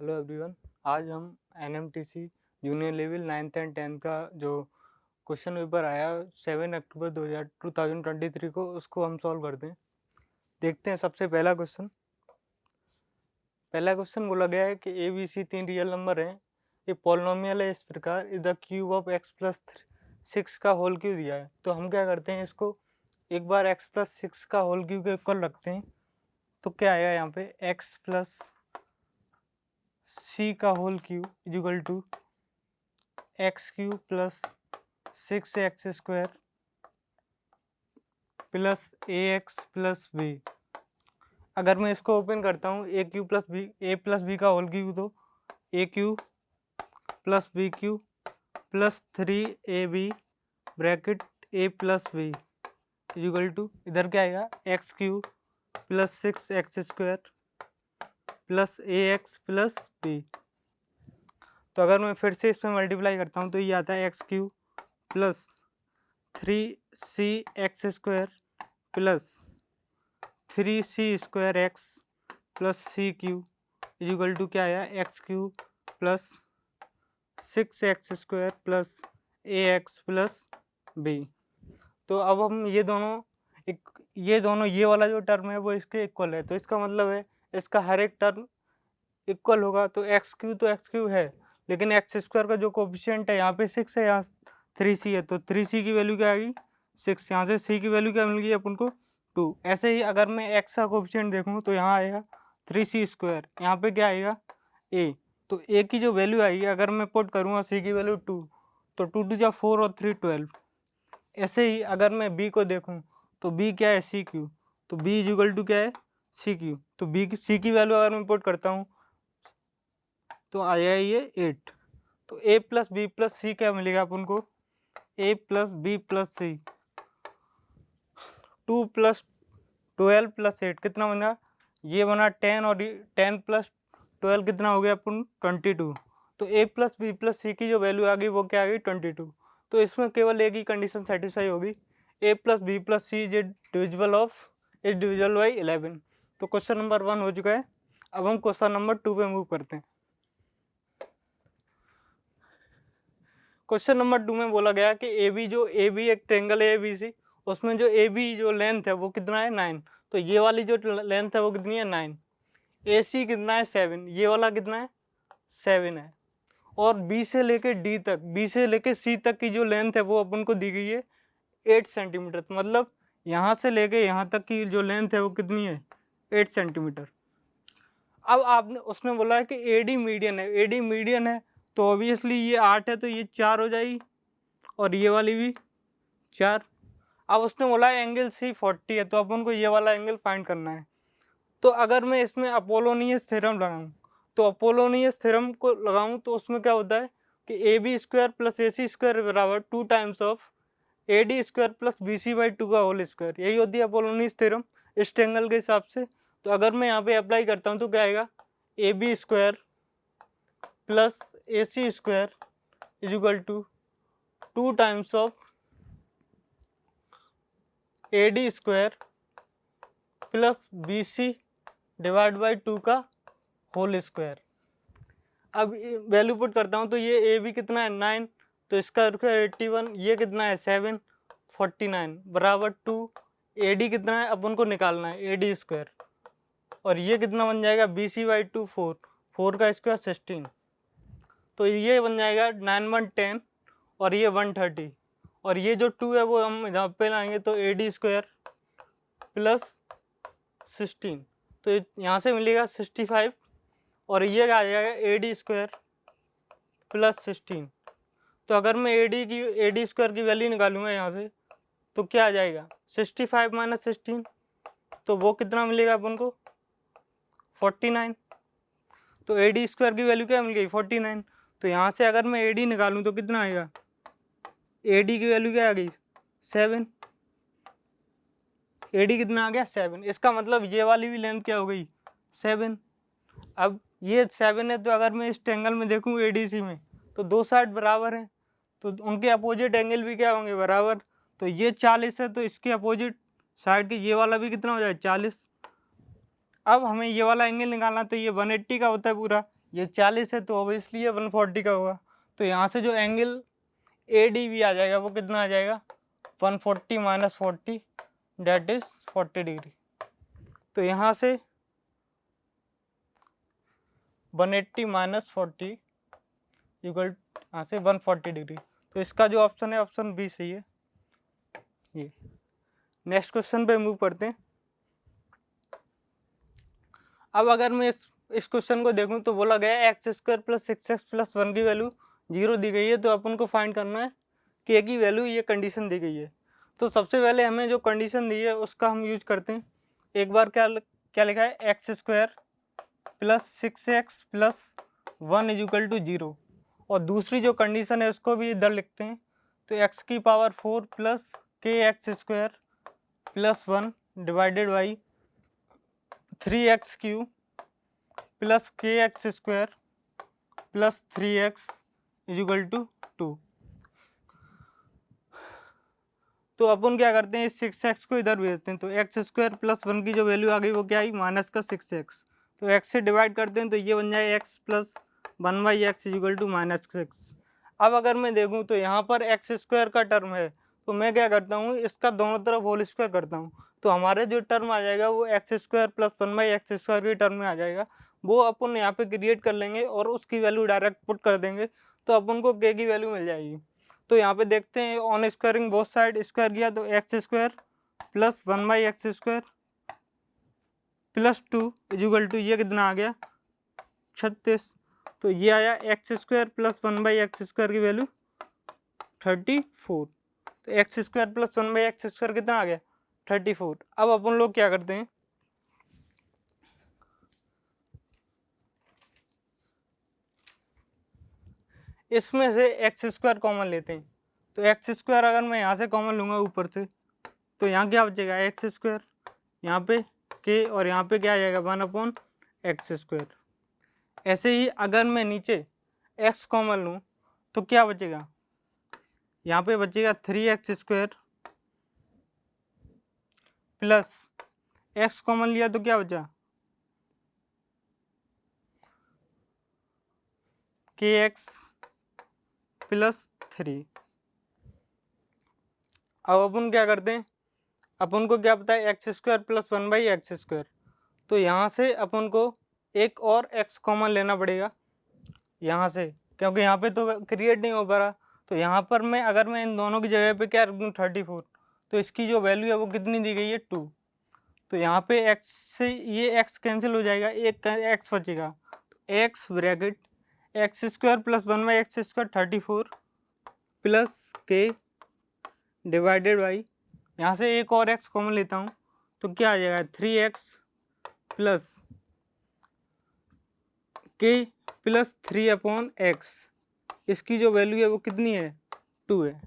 Hello everyone. आज हम NMTC junior level 9th and 10th का जो क्वेश्चन पेपर आया 7 अक्टूबर 2023 को उसको हम सॉल्व करते हैं। देखते हैं सबसे पहला क्वेश्चन बोला गया है कि A B C 3 real number हैं, ये पॉलिनोमियल है, इस प्रकार the cube of X plus 6 का होल क्यूब दिया है। तो हम क्या करते हैं, इसको एक बार एक्स प्लस 6 का होल क्यूब के इक्वल रखते हैं। तो क्या आएगा यहाँ पे, एक्स प्लस सी का whole cube equal to X cube plus 6x square plus A X plus B. अगर मैं इसको ओपन करता हूँ, ए क्यू प्लस बी का होल क्यूब, तो A Q plus B cube plus 3ab bracket A plus B equal to, इधर क्या आएगा, X cube plus 6x square plus A X plus B. तो अगर मैं फिर से इसमें मल्टीप्लाई करता हूँ तो ये आता है X cube plus 3c square plus 3c square X plus C cube equal to क्या आया, X cube plus 6x square plus A X plus B. तो अब हम ये दोनों ये वाला जो टर्म है वो इसके इक्वल है, तो इसका मतलब है इसका हर एक टर्म इक्वल होगा। तो एक्स क्यू है, लेकिन एक्स स्क्वायर का जो कोफिशिएंट है यहाँ पे 6 है, यहाँ 3c है, तो 3c की वैल्यू क्या आएगी 6, यहाँ से c की वैल्यू क्या मिल गई अपन को 2। ऐसे ही अगर मैं x का कोफिशिएंट देखूँ तो यहाँ आएगा 3c स्क्वायर, यहाँ पे क्या आएगा a, तो a की जो वैल्यू आएगी अगर मैं पुट करूँगा c की वैल्यू 2, तो 2 2 जा 4 और 3 12। ऐसे ही अगर मैं b को देखूँ तो b क्या है सी क्यू, तो b इक्वल टू क्या है सी क्यू, तो c की वैल्यू अगर मैं पुट करता हूँ तो आया ये 8। तो a plus B plus C क्या मिलेगा अपन को, a plus B plus C 2 plus 12 plus 8 कितना बना, ये बना 10, और 10 प्लस 12 कितना हो गया अपन 22। तो a प्लस बी प्लस सी की जो वैल्यू आ गई वो क्या आ गई 22। तो इसमें केवल एक ही कंडीशन सेटिस्फाई होगी, a plus B plus C is divisible by 11। तो क्वेश्चन नंबर 1 हो चुका है। अब हम क्वेश्चन नंबर 2 पे मूव करते हैं। क्वेश्चन नंबर 2 में बोला गया कि ए बी एक ट्रेंगल है ABC, उसमें जो ए बी जो लेंथ है वो कितना है 9, तो ये वाली जो लेंथ है वो कितनी है 9, AC कितना है 7, ये वाला कितना है 7 है, और B से लेके D तक, B से लेके C तक की जो लेंथ है वो अपन को दी गई है 8 सेंटीमीटर। तो मतलब यहाँ से लेके यहाँ तक की जो लेंथ है वो कितनी है 8 सेंटीमीटर। अब आपने उसने बोला है कि AD मीडियन है, तो ऑब्वियसली ये 8 है तो ये 4 हो जाएगी, और ये वाली भी 4। अब उसने बोला है एंगल सी 40 है, तो अपन को ये वाला एंगल फाइंड करना है। तो अगर मैं इसमें अपोलोनियस थ्योरम लगाऊं, तो अपोलोनियस थ्योरम को लगाऊं तो उसमें क्या होता है कि A B square plus A C square बराबर 2 times of A D square plus B C by 2 का होल स्क्वायर, यही होती है अपोलोनियस थ्योरम इस ट्रायंगल के हिसाब से। तो अगर मैं यहाँ पे अप्लाई करता हूँ तो क्या आएगा, A B square plus A C square is equal to 2 times of A D square plus B C divide by 2 का होल स्क्वायर। अब वैल्यू पुट करता हूँ तो ये ए बी कितना है 9, तो इसका 81, ये कितना है 7 49 बराबर 2, ए डी कितना है अपन को निकालना है ए डी स्क्वायर, और ये कितना बन जाएगा बी सी बाई 2 4 का स्क्वायर 16, तो ये बन जाएगा 9 1 10 और ये 130, और ये जो 2 है वो हम यहाँ पे लाएंगे तो ए डी स्क्वायर प्लस 16, तो यहाँ से मिलेगा 65, और ये आ जाएगा ए डी स्क्वायर प्लस 16। तो अगर मैं ए डी स्क्वायर की वैल्यू निकालूंगा यहाँ से तो क्या आ जाएगा 65 माइनस 16, तो वो कितना मिलेगा अपन को 49। तो ए डी स्क्वायर की वैल्यू क्या मिल गई 49, तो यहाँ से अगर मैं ए डी निकालूँ तो कितना आएगा, ए डी की वैल्यू क्या आ गई 7, ए डी कितना आ गया 7, इसका मतलब ये वाली भी लेंथ क्या हो गई 7। अब ये 7 है, तो अगर मैं इस ट्रायंगल में देखूँ ए डी सी में तो दो साइड बराबर हैं, तो उनके अपोजिट एंगल भी क्या होंगे बराबर, तो ये 40 है तो इसके अपोजिट साइड के ये वाला भी कितना हो जाए 40। अब हमें ये वाला एंगल निकालना, तो ये 180 का होता है पूरा, ये 40 है तो ऑब्वियसली ये 140 का होगा। तो यहाँ से जो एंगल ADB आ जाएगा वो कितना आ जाएगा 140 माइनस 40 डेट इज 40 डिग्री। तो यहाँ से 180 माइनस 40 इक्वल यहाँ से 140 डिग्री। तो इसका जो ऑप्शन है ऑप्शन बी सही है। ये नेक्स्ट क्वेश्चन पे मूव करते हैं। अब अगर मैं इस क्वेश्चन को देखूं तो बोला गया x square plus 6x plus 1 की वैल्यू 0 दी गई है। तो अपन को फाइंड करना है k की वैल्यू, ये कंडीशन दी गई है। तो सबसे पहले हमें जो कंडीशन दी है उसका हम यूज करते हैं। एक बार क्या लिखा है X square plus 6x plus 1 is equal to 0, और दूसरी जो कंडीशन है उसको भी इधर लिखते हैं। तो x की power 4 plus K X square plus 1 divided by 3x cube plus K X square plus 3x is equal to 2। तो अपन क्या करते हैं, इस 6x को इधर भेजते हैं। तो एक्स स्क्वायर प्लस 1 की जो वैल्यू आ गई वो क्या आई माइनस का 6x। तो x से डिवाइड करते हैं तो ये बन जाए x plus 1/x is equal to minus 6। अब अगर मैं देखूं तो यहाँ पर एक्स स्क्वायर का टर्म है, तो मैं क्या करता हूँ इसका दोनों तरफ होल स्क्वायर करता हूँ। तो हमारे जो टर्म आ जाएगा वो x square plus 1/x square के टर्म में आ जाएगा। वो अपन यहाँ पे क्रिएट कर लेंगे और उसकी वैल्यू डायरेक्ट पुट कर देंगे, तो अपन को k की वैल्यू मिल जाएगी। तो यहाँ पे देखते हैं on squaring both side square किया तो X square plus 1/x square plus 2 equal to ये कितना आ गया 36। तो ये आया X square plus 1/x square की वैल्यू 34। तो X square plus 1/x square कितना आ गया 34। अब अपन लोग क्या करते हैं, इसमें से एक्स स्क्वायर कॉमन लेते हैं। तो एक्स स्क्वायर अगर मैं यहाँ से कॉमन लूँगा ऊपर से तो यहाँ क्या बचेगा एक्स स्क्वायर, यहाँ पे के और यहाँ पे क्या आ जाएगा 1/x स्क्वायर। ऐसे ही अगर मैं नीचे x कॉमन लूँ तो क्या बचेगा, यहाँ पे बचेगा 3x square plus x common लिया तो क्या बचा kx प्लस 3। अब अपन क्या करते हैं, अपन को क्या पता है X square plus 1/x square. तो यहाँ से अपन को एक और x कॉमन लेना पड़ेगा यहाँ से, क्योंकि यहाँ पे तो क्रिएट नहीं हो पा रहा। तो यहाँ पर मैं अगर मैं इन दोनों की जगह पे क्या रख दूँ 34, तो इसकी जो वैल्यू है वो कितनी दी गई है 2। तो यहाँ पे x से ये x कैंसिल हो जाएगा, एक x बचेगा। तो x bracket x square plus 1/x square 34 plus के डिवाइडेड बाई, यहाँ से एक और x कॉमन लेता हूँ तो क्या आ जाएगा 3x प्लस के प्लस 3/x। इसकी जो वैल्यू है वो कितनी है 2 है।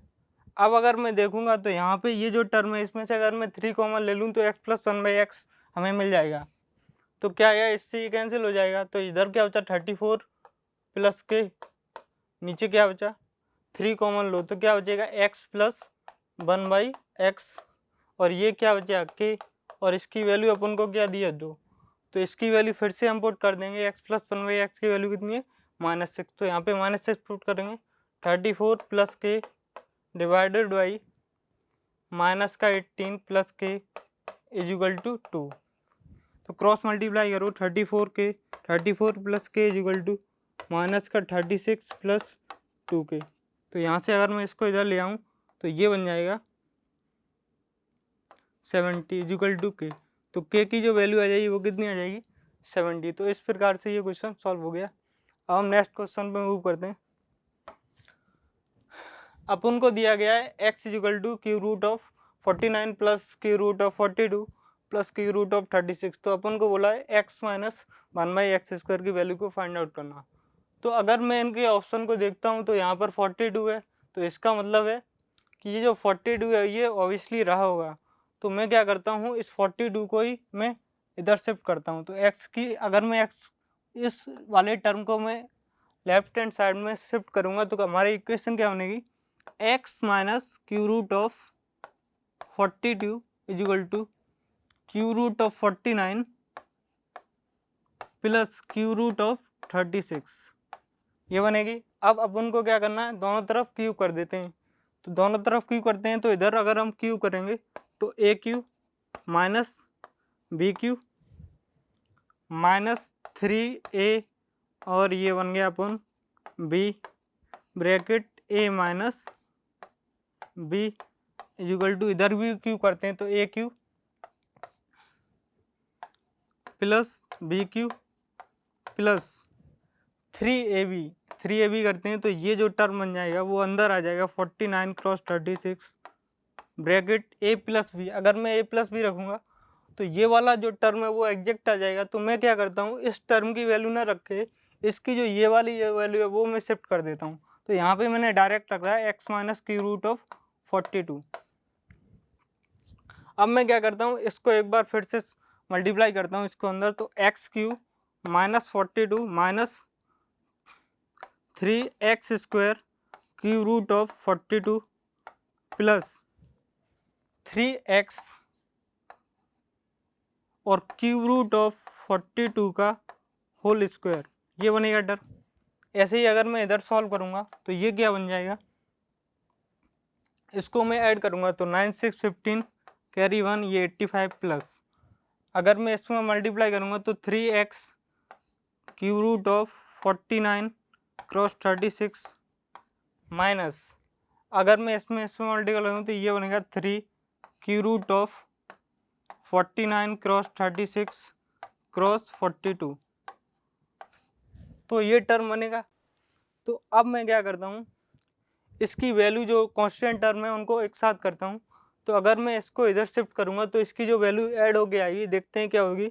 अब अगर मैं देखूंगा तो यहाँ पे ये जो टर्म है इसमें से अगर मैं 3 कॉमन ले लूँ तो x प्लस 1/x हमें मिल जाएगा। तो क्या है इससे ये कैंसिल हो जाएगा। तो इधर क्या बचा 34 प्लस के, नीचे क्या बचा 3 कॉमन लो तो क्या बचेगा x प्लस 1/x, और ये क्या बचा के, और इसकी वैल्यू अपन को क्या दिया 2। तो इसकी वैल्यू फिर से हम पुट कर देंगे, x प्लस 1/x की वैल्यू कितनी है -6। तो यहाँ पे -6 पुट करेंगे 34 प्लस के डिवाइडेड बाई माइनस का 18 प्लस के इज इक्वल टू 2। तो क्रॉस मल्टीप्लाई करो 34 प्लस के इज इक्वल टू माइनस का 36 प्लस 2k। तो यहाँ से अगर मैं इसको इधर ले आऊँ तो ये बन जाएगा 70 इज इक्वल टू के। तो k की जो वैल्यू आ जाएगी वो कितनी आ जाएगी 70। तो इस प्रकार से ये क्वेश्चन सॉल्व हो गया। अब हम नेक्स्ट क्वेश्चन पे मूव करते हैं। अपन को दिया गया है x is equal to cube root of 49 plus cube root of 42 plus cube root of 36। तो अपन को बोला है x माइनस 1/x स्क्वायर की वैल्यू को फाइंड आउट करना। तो अगर मैं इनके ऑप्शन को देखता हूँ तो यहाँ पर 42 है, तो इसका मतलब है कि ये जो 42 है ये ऑब्वियसली रहा होगा। तो मैं क्या करता हूँ इस 42 को ही मैं इधर शिफ्ट करता हूँ। तो x की अगर मैं x इस वाले टर्म को मैं लेफ्ट हैंड साइड में शिफ्ट करूँगा तो हमारी इक्वेशन क्या बनेगी x minus cube root of 42 is equal to cube root of 49 plus cube root of 36 ये बनेगी। अब अपन को क्या करना है, दोनों तरफ क्यू कर देते हैं। तो दोनों तरफ क्यू करते हैं तो इधर अगर हम क्यू करेंगे तो A cube minus B cube minus 3a और ये बन गया अपन B bracket A minus B equal to इधर भी क्यू करते हैं तो A Q plus B cube plus 3ab करते हैं तो ये जो टर्म बन जाएगा वो अंदर आ जाएगा 49 cross 36 bracket A plus B. अगर मैं ए प्लस बी रखूँगा तो ये वाला जो टर्म है वो एग्जैक्ट आ जाएगा। तो मैं क्या करता हूँ, इस टर्म की वैल्यू ना रख के इसकी जो ये वाली वैल्यू है वो मैं शिफ्ट कर देता हूँ। तो यहाँ पे मैंने डायरेक्ट रखा है x minus cube root of 42। अब मैं क्या करता हूँ, इसको एक बार फिर से मल्टीप्लाई करता हूँ इसको अंदर, तो X cube minus 42 minus 3x square cube root of 42 plus 3x और क्यू रूट ऑफ 42 का होल स्क्वायर, ये बनेगा डर। ऐसे ही अगर मैं इधर सॉल्व करूंगा तो ये क्या बन जाएगा, इसको मैं ऐड करूंगा तो 9 6 15 कैरी 1 ये 85 प्लस अगर मैं इसमें मल्टीप्लाई करूंगा तो 3x cube root of 49 cross 36 minus अगर मैं इसमें मल्टीप्लाई करूँ तो ये बनेगा 3 cube root of 49 cross 36 cross 42। तो ये टर्म बनेगा। तो अब मैं क्या करता हूँ, इसकी वैल्यू जो कांस्टेंट टर्म है उनको एक साथ करता हूँ। तो अगर मैं इसको इधर शिफ्ट करूँगा तो इसकी जो वैल्यू ऐड होके आएगी, देखते हैं क्या होगी।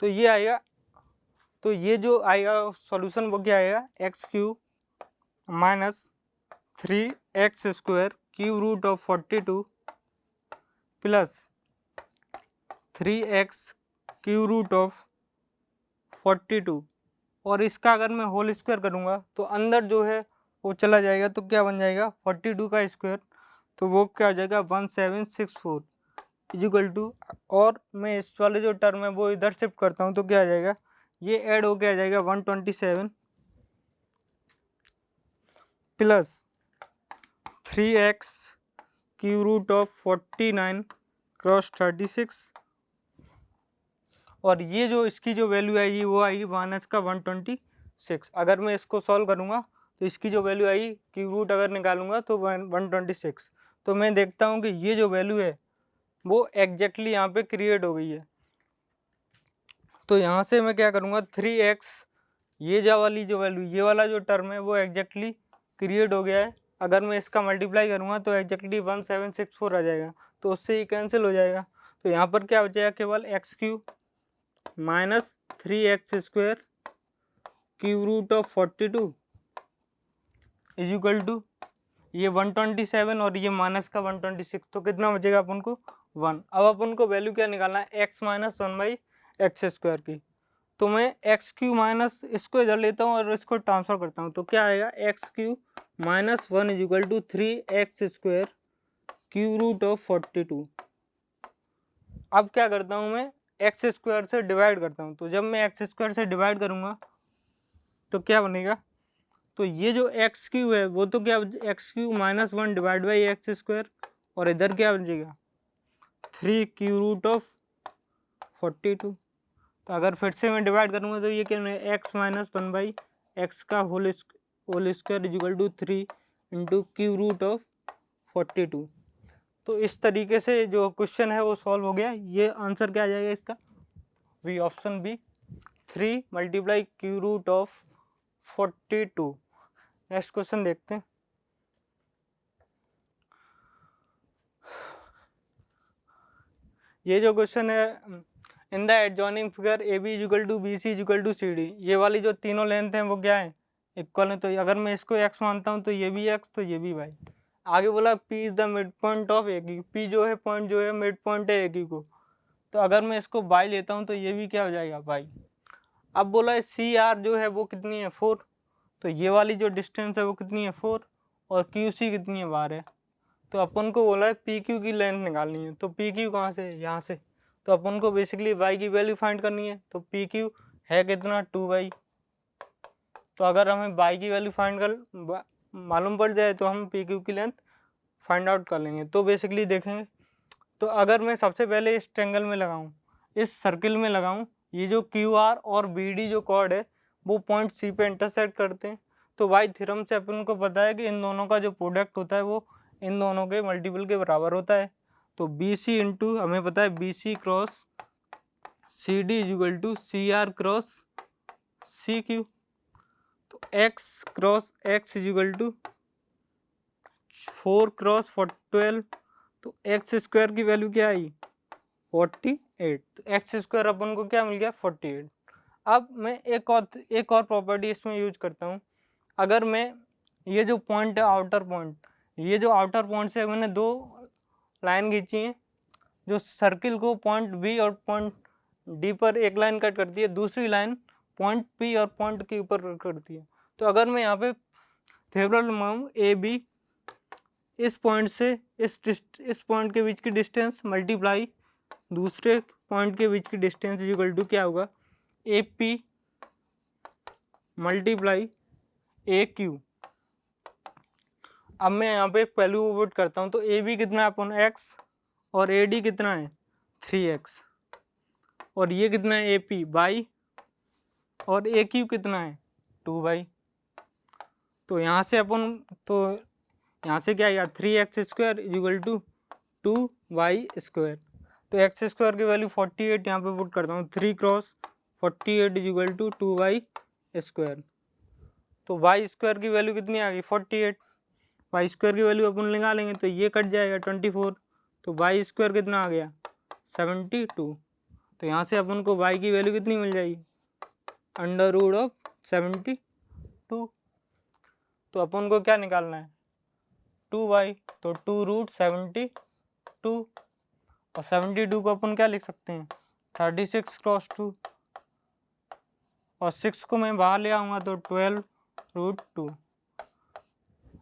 तो ये आएगा, तो ये जो आएगा सॉल्यूशन वो क्या आएगा, X cube minus 3x square cube root of 42 plus 3x cube root of 42 और इसका अगर मैं होल स्क्वायर करूँगा तो अंदर जो है वो चला जाएगा तो क्या बन जाएगा 42 का स्क्वायर, तो वो क्या हो जाएगा 1764 इक्वल टू, और मैं इस वाले जो टर्म है वो इधर शिफ्ट करता हूँ तो क्या आ जाएगा, ये ऐड होके आ जाएगा 127 plus 3x cube root of 49 cross 36 और ये जो इसकी जो वैल्यू आएगी वो आएगी माइनस का 126। अगर मैं इसको सॉल्व करूँगा तो इसकी जो वैल्यू आएगी क्यू रूट अगर निकालूंगा तो 126। तो मैं देखता हूँ कि ये जो वैल्यू है वो एग्जैक्टली यहाँ पे क्रिएट हो गई है। तो यहाँ से मैं क्या करूँगा 3x ये जो वाली जो वैल्यू ये वाला जो टर्म है वो एग्जैक्टली क्रिएट हो गया है। अगर मैं इसका मल्टीप्लाई करूँगा तो एग्जैक्टली 1764 आ जाएगा, तो उससे ये कैंसिल हो जाएगा। तो यहाँ पर क्या बचेगा, केवल X cube minus 3x square cube root of 42 is equal to ये 127 और ये माइनस का 126, तो कितना बचेगा अपन को 1। अब अपन को वैल्यू क्या निकालना है, x माइनस 1/x स्क्वायर की। तो मैं एक्स क्यू माइनस इसको इधर लेता हूँ और इसको ट्रांसफर करता हूँ तो क्या आएगा, X cube minus 1 is equal to 3x square cube root of 42। अब क्या करता हूँ, मैं एक्स स्क्वायर से डिवाइड करता हूँ। तो जब मैं एक्स स्क्वायर से डिवाइड करूँगा तो क्या बनेगा, तो ये जो एक्स क्यू है वो तो क्या, x cube minus 1 divide by x square और इधर क्या बचेगा 3 क्यू रूट ऑफ 42। तो अगर फिर से मैं डिवाइड करूँगा तो ये क्या है, एक्स माइनस 1/x का whole square equal to 3 into cube root of 42। तो इस तरीके से जो क्वेश्चन है वो सॉल्व हो गया। ये आंसर क्या आ जाएगा इसका, B option B 3 multiply cube root of 42। Next question देखते हैं। ये जो क्वेश्चन है, in the adjoining figure A B equal to B C equal to C D, ये वाली जो तीनों लेंथ हैं वो क्या है, इक्वल है। तो अगर मैं इसको x मानता हूँ तो ये भी x तो ये भी y। आगे बोला P is the mid point of A Q, P जो है पॉइंट जो है मिड पॉइंट है ए क्यू को। तो अगर मैं इसको y लेता हूँ तो ये भी क्या हो जाएगा y। अब बोला है सी आर जो है वो कितनी है 4, तो ये वाली जो डिस्टेंस है वो कितनी है 4 और क्यू सी कितनी है 12 है। तो अपन को बोला है पी क्यू की लेंथ निकालनी है, तो पी क्यू कहाँ से, यहाँ से। तो अपन को बेसिकली वाई की वैल्यू फाइंड करनी है, तो पी क्यू है कितना 2y। तो अगर हमें वाई की वैल्यू फाइंड कर मालूम पड़ जाए तो हम पी क्यू की लेंथ फाइंड आउट कर लेंगे। तो बेसिकली देखेंगे, तो अगर मैं सबसे पहले इस ट्रेंगल में लगाऊं, इस सर्किल में लगाऊं, ये जो क्यू आर और बी डी जो कॉर्ड है वो पॉइंट सी पे इंटरसेक्ट करते हैं। तो वाई थ्योरम से अपन को पता है कि इन दोनों का जो प्रोडक्ट होता है वो इन दोनों के मल्टीपल के बराबर होता है। तो बी सी इंटू हमें पता है B C cross C D is equal to C R cross C Q. तो X cross X is equal to 4 cross 12, तो एक्स स्क्वायर की वैल्यू क्या आई 48। तो एक्स स्क्वायर अपन को क्या मिल गया 48। अब मैं एक और प्रॉपर्टी इसमें यूज करता हूँ। अगर मैं ये जो पॉइंट है आउटर पॉइंट, ये जो आउटर पॉइंट से मैंने दो लाइन खींची है जो सर्किल को पॉइंट बी और पॉइंट डी पर एक लाइन कट करती है, दूसरी लाइन पॉइंट पी और पॉइंट के ऊपर कट करती है। तो अगर मैं यहाँ पे थ्योरम लगाऊँ ए बी, इस पॉइंट से इस पॉइंट के बीच की डिस्टेंस मल्टीप्लाई दूसरे पॉइंट के बीच की डिस्टेंस इज इक्वल टू क्या होगा A P multiply A Q. अब मैं यहाँ पे वैल्यू पुट करता हूँ, तो ए बी कितना है अपन एक्स और ए डी कितना है 3x और ये कितना है ए पी वाई और ए क्यू कितना है 2y। तो यहाँ से अपन तो यहाँ से क्या आएगा 3x square is equal to 2y square. तो एक्स स्क्वायर की वैल्यू 48 यहाँ पे पुट करता हूँ, 3 cross 48 is equal to 2y square. तो y स्क्वायर की वैल्यू कितनी आ गई 48, y स्क्वायर की वैल्यू अपन निकालेंगे तो ये कट जाएगा 24, तो y स्क्वायर कितना आ गया 72। तो यहाँ से अपन को y की वैल्यू कितनी मिल जाएगी अंडर रूट ऑफ 72। तो अपन को क्या निकालना है 2y, तो 2 रूट 72 और 72 को अपन क्या लिख सकते हैं 36 क्रॉस 2 और 6 को मैं बाहर ले आऊँगा तो 12 रूट 2।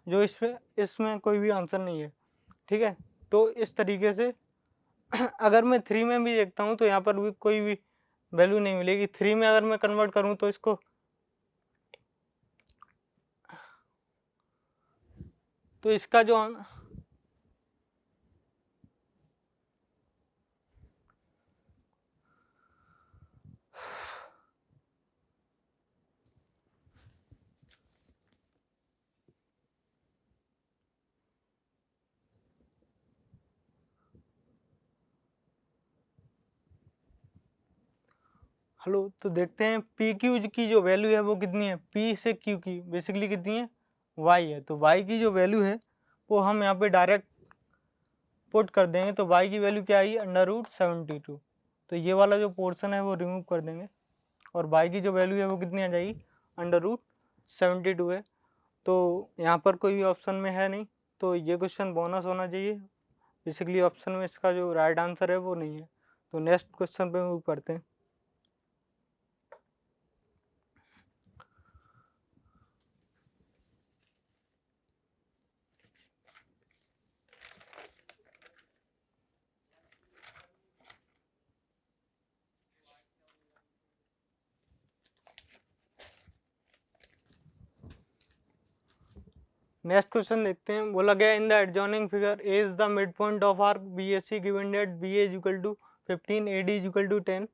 जो इसमें कोई भी आंसर नहीं है, ठीक है। तो इस तरीके से अगर मैं 3 में भी देखता हूँ तो यहाँ पर भी कोई भी वैल्यू नहीं मिलेगी। 3 में अगर मैं कन्वर्ट करूँ तो इसको तो इसका जो हेलो, तो देखते हैं पी क्यू की जो वैल्यू है वो कितनी है, पी से क्यू की बेसिकली कितनी है वाई है। तो वाई की जो वैल्यू है वो हम यहाँ पे डायरेक्ट पुट कर देंगे। तो वाई की वैल्यू क्या आई अंडर रूट 72। तो ये वाला जो पोर्शन है वो रिमूव कर देंगे और वाई की जो वैल्यू है वो कितनी आ जाएगी अंडर रूट 72 है। तो यहाँ पर कोई भी ऑप्शन में है नहीं, तो ये क्वेश्चन बोनस होना चाहिए। बेसिकली ऑप्शन में इसका जो राइट आंसर है वो नहीं है। तो नेक्स्ट क्वेश्चन पे मूव करते हैं। नेक्स्ट क्वेश्चन देखते हैं। बोला गया in the adjoining figure A is the mid point of arc B S C given that B A is equal to 15 A D is equal to 10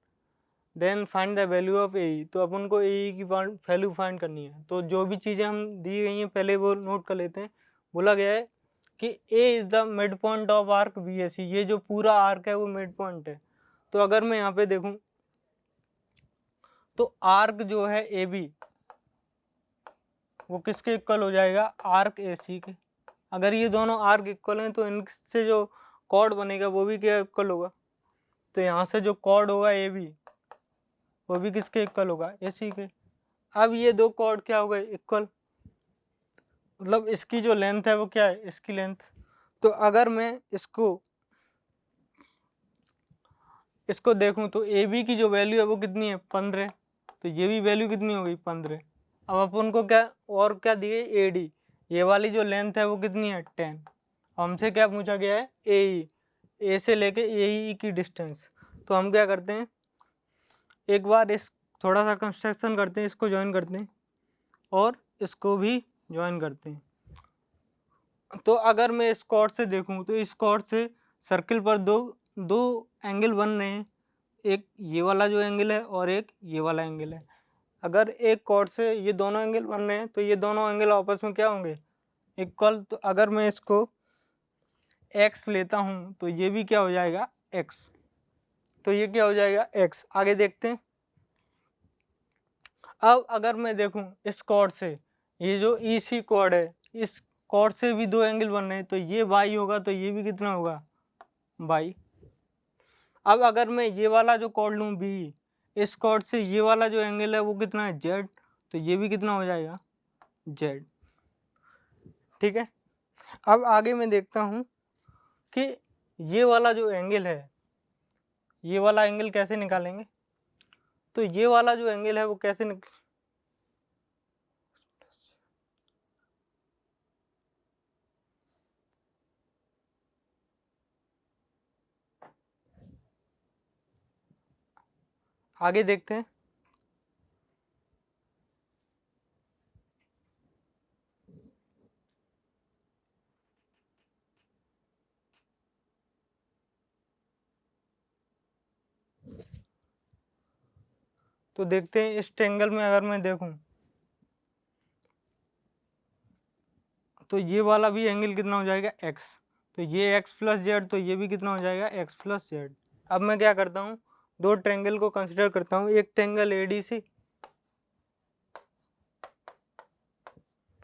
then find the value of A E. तो अपन को ए ई की value find करनी है। तो जो भी चीज़ें हम दी गई हैं पहले वो नोट कर लेते हैं। बोला गया है कि A is the mid point of arc B S C, ये जो पूरा आर्क है वो मिड पॉइंट है। तो अगर मैं यहाँ पे देखूँ तो आर्क जो है ए बी वो किसके इक्वल हो जाएगा आर्क ए सी के। अगर ये दोनों आर्क इक्वल हैं तो इनसे जो कॉर्ड बनेगा वो भी क्या इक्वल होगा। तो यहाँ से जो कॉर्ड होगा ए बी वो भी किसके इक्वल होगा ए सी के। अब ये दो कॉर्ड क्या हो गए इक्वल, मतलब इसकी जो लेंथ है वो क्या है इसकी लेंथ। तो अगर मैं इसको देखूं तो ए बी की जो वैल्यू है वो कितनी है 15 तो ये भी वैल्यू कितनी हो गई 15। अब अपन को क्या और क्या दिए AD, ये वाली जो लेंथ है वो कितनी है 10। हमसे क्या पूछा गया है AE, ए से लेके AE की डिस्टेंस। तो हम क्या करते हैं एक बार इस थोड़ा सा कंस्ट्रक्शन करते हैं, इसको ज्वाइन करते हैं और इसको भी ज्वाइन करते हैं। तो अगर मैं इस कॉर्ड से देखूं तो इस कॉर्ड से सर्किल पर दो एंगल बन रहे हैं, एक ये वाला जो एंगल है और एक ये वाला एंगल है। अगर एक कॉर्ड से ये दोनों एंगल बन रहे हैं तो ये दोनों एंगल आपस में क्या होंगे इक्वल। तो अगर मैं इसको x लेता हूं तो ये भी क्या हो जाएगा x, तो ये क्या हो जाएगा x। आगे देखते हैं। अब अगर मैं देखूं इस कॉर्ड से, ये जो EC कॉर्ड है, इस कॉर्ड से भी दो एंगल बन रहे हैं, तो ये y होगा तो ये भी कितना होगा y। अब अगर मैं ये वाला जो कॉर्ड लूँ B, इस कॉर्ड से ये वाला जो एंगल है वो कितना है Z, तो ये भी कितना हो जाएगा Z। ठीक है। अब आगे मैं देखता हूँ कि ये वाला जो एंगल है, ये वाला एंगल कैसे निकालेंगे। तो ये वाला जो एंगल है वो कैसे आगे देखते हैं। तो देखते हैं इस ट्रायंगल में अगर मैं देखूं तो ये वाला भी एंगल कितना हो जाएगा x, तो ये x प्लस जेड, तो ये भी कितना हो जाएगा x प्लस जेड। अब मैं क्या करता हूँ दो ट्रायंगल को कंसिडर करता हूँ, एक ट्रायंगल ADC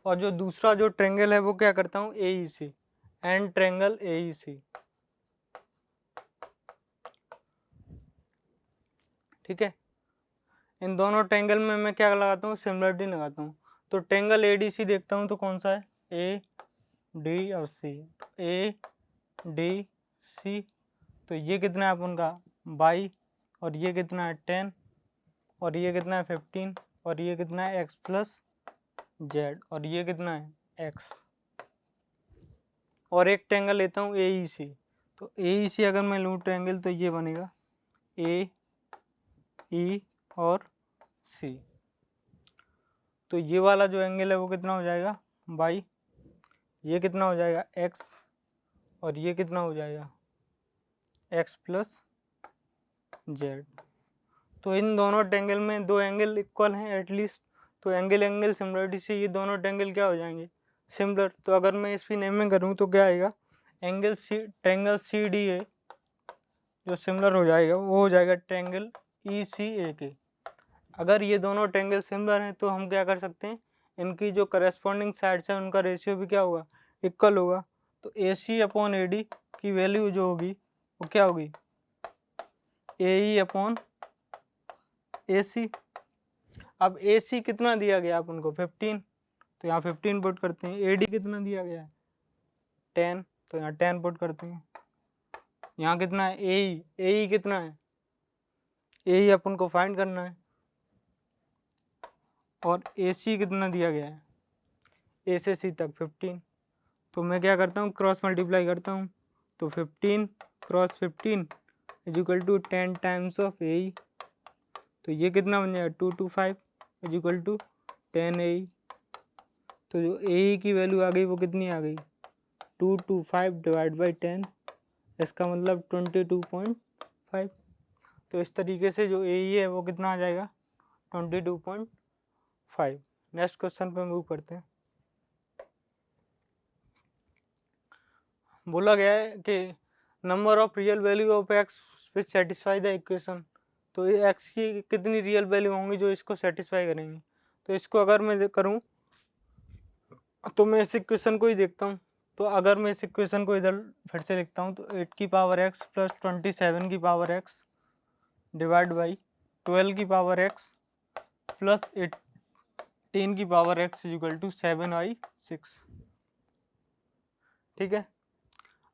और जो दूसरा जो ट्रायंगल है वो क्या करता हूँ AEC, एंड ट्रायंगल AEC। ठीक है। इन दोनों ट्रायंगल में मैं क्या लगाता हूँ सिमिलरिटी लगाता हूँ। तो ट्रायंगल ADC देखता हूँ तो कौन सा है AD और C, ADC, तो ये कितना है अपन का 22 और ये कितना है 10 और ये कितना है 15 और ये कितना है x प्लस जेड और ये कितना है x। और एक ट्रायंगल लेता हूँ AEC, तो AEC अगर मैं लूँ ट्रायंगल तो ये बनेगा AE और C। तो ये वाला जो एंगल है वो कितना हो जाएगा y, ये कितना हो जाएगा x और ये कितना हो जाएगा x प्लस जेड। तो इन दोनों ट्रायंगल में दो एंगल इक्वल हैं एटलीस्ट, तो एंगल एंगल सिमिलरिटी से ये दोनों ट्रायंगल क्या हो जाएंगे सिमिलर। तो अगर मैं इसकी नेमिंग करूँ तो क्या आएगा एंगल ट्रायंगल CDA जो सिमिलर हो जाएगा वो हो जाएगा ट्रायंगल ECAK। अगर ये दोनों ट्रायंगल सिमिलर हैं तो हम क्या कर सकते हैं इनकी जो करस्पॉन्डिंग साइड्स है उनका रेशियो भी क्या होगा इक्वल होगा। तो AC अपॉन AD की वैल्यू जो होगी वो क्या होगी AE अपॉन AC। अब AC कितना दिया गया अपन को 15, तो यहाँ 15 पुट करते हैं। AD कितना दिया गया है 10, तो यहाँ 10 पुट करते हैं। यहाँ कितना है AE कितना है AE अपन को फाइंड करना है और AC कितना दिया गया है A से C तक 15। तो मैं क्या करता हूँ क्रॉस मल्टीप्लाई करता हूँ, तो 15 cross 15 is equal to 10 times of AE, तो ये कितना बन जाएगा 225 इज इक्वल टू 10 AE। तो जो AE की वैल्यू आ गई वो कितनी आ गई 225 डिवाइड बाई 10, इसका मतलब 22.5। तो इस तरीके से जो AE है वो कितना आ जाएगा 22.5। नेक्स्ट क्वेश्चन पे मूव करते हैं। बोला गया है कि number of real value of x which satisfy the equation, तो ये x की कितनी रियल वैल्यू होंगी जो इसको सेटिस्फाई करेंगी। तो इसको अगर मैं करूं तो मैं इस इक्वेशन को ही देखता हूं। तो अगर मैं इस इक्वेशन को इधर फिर से लिखता हूं तो 8 की पावर x प्लस 27 की पावर x डिवाइड बाई 12 की पावर x प्लस 18 की power x is equal to 7i6। ठीक है।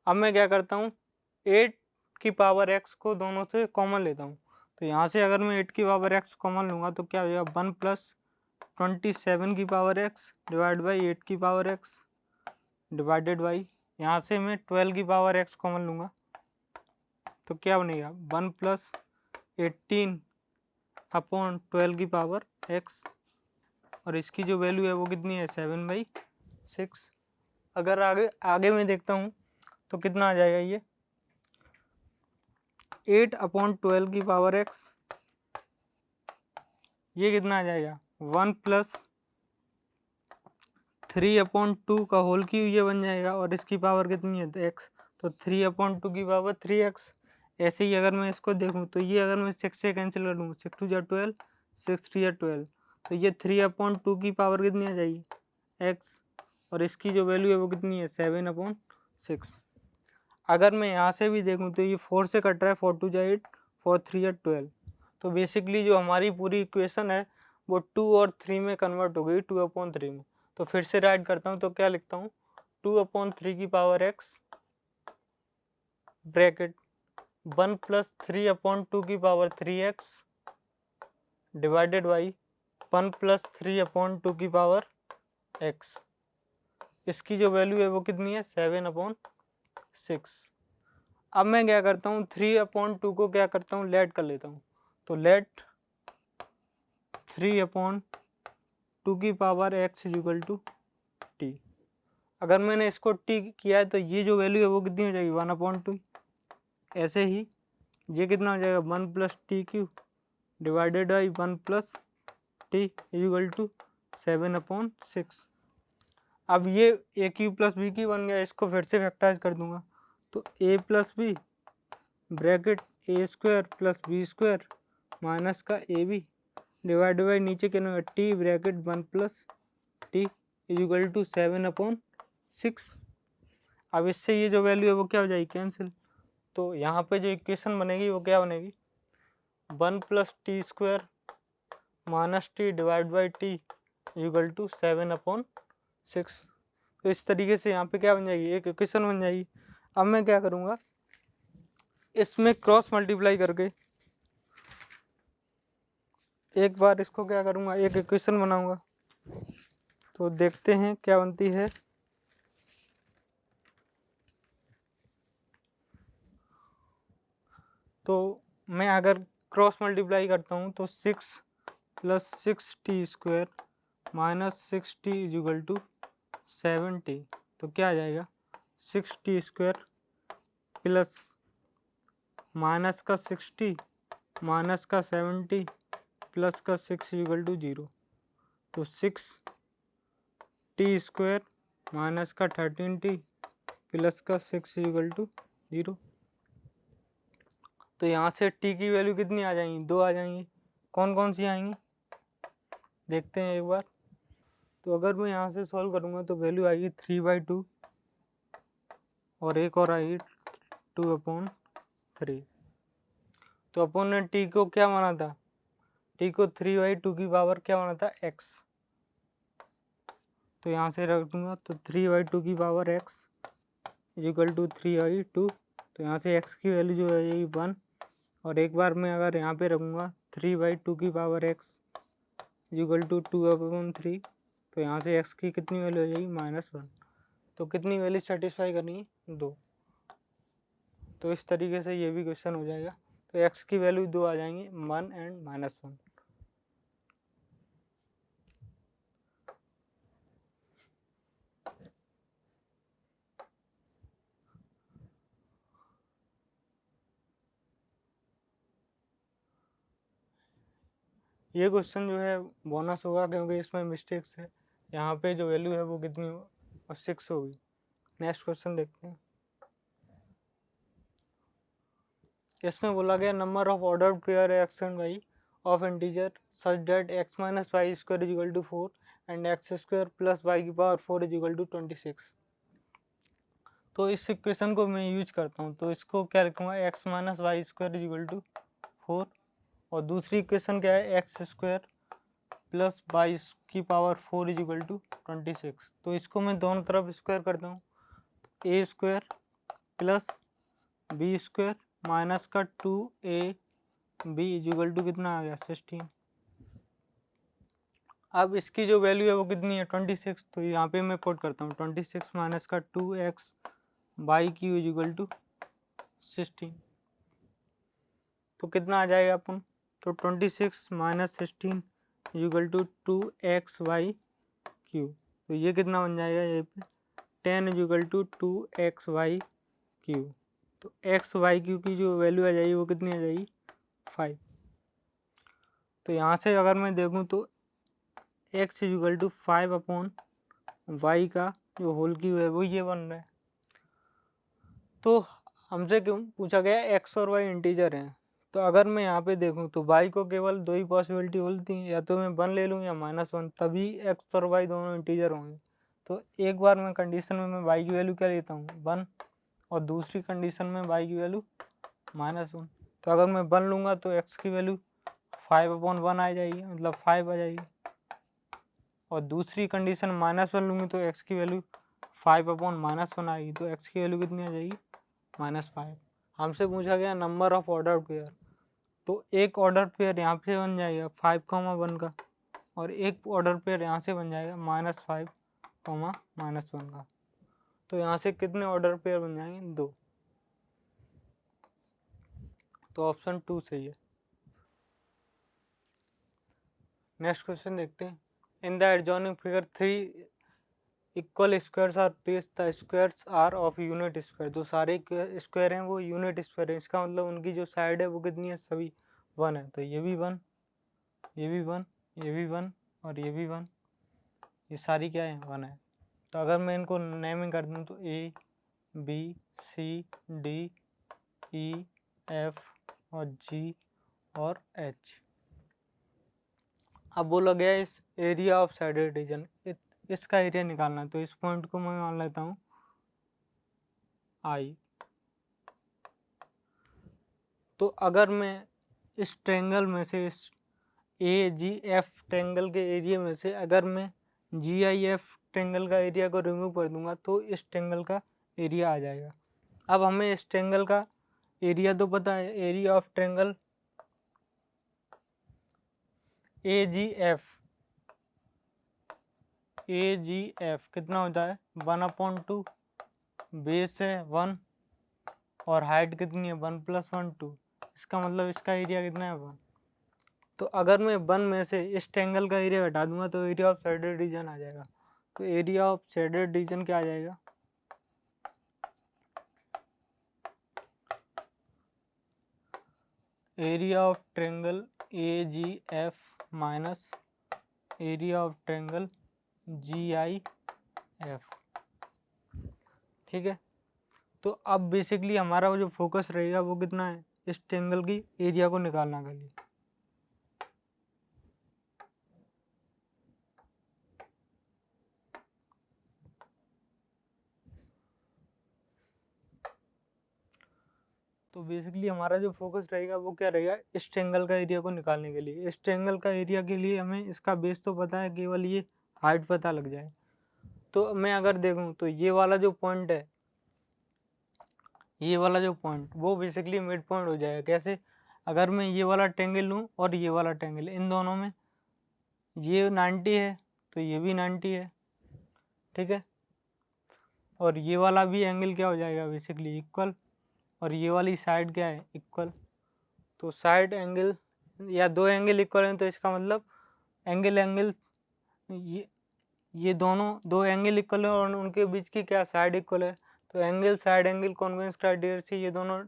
अब मैं क्या करता हूँ 8 की पावर x को दोनों से कॉमन लेता हूँ, तो यहाँ से अगर मैं 8 की पावर x कॉमन लूँगा तो क्या हो जाएगा 1 प्लस 27 की पावर x डिवाइड बाई 8 की पावर x डिवाइडेड बाई, यहाँ से मैं 12 की पावर x कॉमन लूँगा तो क्या बनेगा 1 प्लस 18 अपॉन 12 की पावर x, और इसकी जो वैल्यू है वो कितनी है 7/6। अगर आगे मैं देखता हूँ तो कितना आ जाएगा ये 8 अपॉन 12 की पावर x, ये कितना आ जाएगा 1 प्लस 3 अपॉन 2 का होल क्यूब ये बन जाएगा, और इसकी पावर कितनी है x, तो 3 अपॉन 2 की पावर 3x। ऐसे ही अगर मैं इसको देखूँ तो ये अगर मैं 6 से कैंसिल कर दूँ 6 2 जा 12 6 3 जा 12, तो ये 3 अपॉन 2 की पावर कितनी आ जाएगी x, और इसकी जो वैल्यू है वो कितनी है 7/6। अगर मैं यहाँ से भी देखूँ तो ये 4 से कट रहा है 4 2 जा 8 4 3 जा 12, तो बेसिकली जो हमारी पूरी इक्वेशन है वो 2 और 3 में कन्वर्ट हो गई 2/3 में। तो फिर से राइट करता हूँ तो क्या लिखता हूँ 2/3 की पावर x ब्रैकेट 1 प्लस 3/2 की power 3x divided by 1 plus 3/2 की पावर x, इसकी जो वैल्यू है वो कितनी है 7/6। अब मैं क्या करता हूँ 3/2 को क्या करता हूँ लेट कर लेता हूँ, तो लेट 3/2 की power x equal to t। अगर मैंने इसको t किया है तो ये जो वैल्यू है वो कितनी हो जाएगी 1/2। ऐसे ही ये कितना हो जाएगा 1 plus T Q divided by 1 plus T equal to 7/6। अब ये A Q plus B Q बन गया, इसको फिर से फैक्टराइज कर दूंगा तो A plus B bracket A square plus B square minus का ए बी डिवाइड बाई नीचे क्या होगा T bracket 1 plus T equal to 7/6। अब इससे ये जो वैल्यू है वो क्या हो जाएगी कैंसिल, तो यहाँ पे जो इक्वेशन बनेगी वो क्या बनेगी 1 plus t square minus t divide by t equal to 7/6। तो इस तरीके से यहाँ पे क्या बन जाएगी एक इक्वेशन बन जाएगी। अब मैं क्या करूँगा इसमें क्रॉस मल्टीप्लाई करके एक बार इसको क्या करूँगा एक इक्वेशन बनाऊँगा, तो देखते हैं क्या बनती है। तो मैं अगर क्रॉस मल्टीप्लाई करता हूँ तो 6 plus 6t square minus 6t equal to 7t, तो क्या आ जाएगा 6t स्क्वायर प्लस माइनस का 6t माइनस का 7t प्लस का 6 इक्वल टू 0, तो 6t स्क्वायर माइनस का 13t प्लस का 6 इक्वल टू 0। तो यहाँ से t की वैल्यू कितनी आ जाएंगी 2 आ जाएंगी। कौन कौन सी आएंगी देखते हैं एक बार। तो अगर मैं यहाँ से सॉल्व करूँगा तो वैल्यू आएगी 3/2 और एक और आएगी 2/3। तो अपन ने t को क्या माना था t को 3/2 की पावर क्या माना था x, तो यहाँ से रख दूंगा तो 3/2 की पावर x इक्वल टू 3/2, तो यहाँ से x की वैल्यू जो है यही 1, और एक बार मैं अगर यहाँ पे रखूँगा 3/2 की पावर x इक्वल टू 2/3, तो यहाँ से x की कितनी वैल्यू हो जाएगी -1। तो कितनी वैल्यू सेटिस्फाई करनी है 2। तो इस तरीके से ये भी क्वेश्चन हो जाएगा। तो x की वैल्यू 2 आ जाएंगी 1 एंड -1। ये क्वेश्चन जो है बोनस होगा क्योंकि इसमें मिस्टेक्स है। यहाँ पे जो वैल्यू है वो कितनी और 6 होगी। नेक्स्ट क्वेश्चन देखते हैं। इसमें बोला गया number of ordered pair x and y of integer such that x minus Y square is equal to 4 and x square plus Y की पावर 4 इज इक्वल टू 26। तो इस इक्वेशन को मैं यूज करता हूँ, तो इसको क्या लिखूँगा x minus Y square is equal to 4, और दूसरी इक्वेशन क्या है एक्स स्क्वायर प्लस वाई की पावर 4 इज इक्वल टू 26। तो इसको मैं दोनों तरफ स्क्वायर करता हूँ, A square plus B square minus का 2a b इक्वल टू कितना आ गया 16। अब इसकी जो वैल्यू है वो कितनी है 26, तो यहाँ पे मैं पुट करता हूँ 26 माइनस का 2x by Q equal to 16। तो कितना आ जाएगा अपन, तो 26 minus 16 equal to 2x by q. तो ये कितना बन जाएगा ये पे 10 equal to 2x by q. तो x बाई क्यू की जो वैल्यू आ जाएगी वो कितनी आ जाएगी 5। तो यहाँ से अगर मैं देखूँ तो x equal to 5 upon y का जो होल क्यू है वो ये बन रहा है। तो हमसे क्यों पूछा गया x और y इंटीजर हैं, तो अगर मैं यहाँ पे देखूँ तो y को केवल दो ही पॉसिबिलिटी बोलती हैं, या तो मैं 1 ले लूँ या -1, तभी x और y दोनों इंटीजर होंगे। तो एक बार मैं कंडीशन में मैं y की वैल्यू क्या लेता हूँ 1, और दूसरी कंडीशन में y की वैल्यू -1। तो अगर मैं 1 लूँगा तो x की वैल्यू 5/1 आ जाएगी, मतलब 5 आ जाएगी, और दूसरी कंडीशन -1 लूँगी तो x की वैल्यू 5/-1 आएगी। तो x की वैल्यू कितनी आ जाएगी -5। हमसे पूछा गया नंबर ऑफ ऑर्डर पेयर, तो एक ऑर्डर पेयर यहाँ से बन जाएगा 5,1 का, और एक ऑर्डर पेयर यहाँ से बन जाएगा -5, -1 का। तो यहाँ से कितने ऑर्डर पेयर बन जाएंगे 2। तो ऑप्शन 2 सही है। नेक्स्ट क्वेश्चन देखते हैं। In the adjoining figure 3 equal squares are placed, the squares are of unit square. जो सारे स्क्वायर हैं वो यूनिट स्क्वायर है, इसका मतलब उनकी जो साइड है वो कितनी है, सभी 1 है। तो ये भी 1, ये भी 1, ये भी 1 और ये भी 1, ये सारी क्या है 1 है। तो अगर मैं इनको नेमिंग कर दूँ तो A B C D E F और G और H। अब बोला गया इस एरिया ऑफ साइडेड रीजन, इसका एरिया निकालना है। तो इस पॉइंट को मैं मान लेता हूँ I। तो अगर मैं इस ट्रेंगल में से, इस AGF ट्रेंगल के एरिया में से अगर मैं GIF ट्रेंगल का एरिया को रिमूव कर दूंगा तो इस ट्रेंगल का एरिया आ जाएगा। अब हमें इस ट्रेंगल का एरिया तो पता है, एरिया ऑफ ट्रेंगल AGF कितना होता है 1/2, बेस है 1 और हाइट कितनी है 1 + 1 2, इसका मतलब इसका एरिया कितना है 1। तो अगर मैं 1 में से इस ट्रेंगल का एरिया घटा दूंगा तो एरिया ऑफ शेडेड रीजन आ जाएगा। तो एरिया ऑफ शेडेड रीजन क्या आ जाएगा, area of triangle AGF minus area of triangle GIF। ठीक है। तो अब बेसिकली हमारा जो फोकस रहेगा वो कितना है, इस ट्रेंगल की एरिया को निकालना के लिए। तो बेसिकली हमारा जो फोकस रहेगा वो क्या रहेगा, इस ट्रेंगल का एरिया को निकालने के लिए। इस ट्रेंगल का एरिया के लिए हमें इसका बेस तो पता है, केवल ये हाइट पता लग जाए। तो मैं अगर देखूं तो ये वाला जो पॉइंट है, ये वाला जो पॉइंट वो बेसिकली मिड पॉइंट हो जाएगा। कैसे, अगर मैं ये वाला ट्रेंगल लूँ और ये वाला ट्रेंगल, इन दोनों में ये 90 है तो ये भी 90 है, ठीक है। और ये वाला भी एंगल क्या हो जाएगा बेसिकली इक्वल, और ये वाली साइड क्या है इक्वल। तो साइड एंगल या दो एंगल इक्वल हैं तो इसका मतलब एंगल ये दोनों दो एंगल इक्वल है और उनके बीच की क्या साइड इक्वल है। तो angle side angle congruence criteria से ये दोनों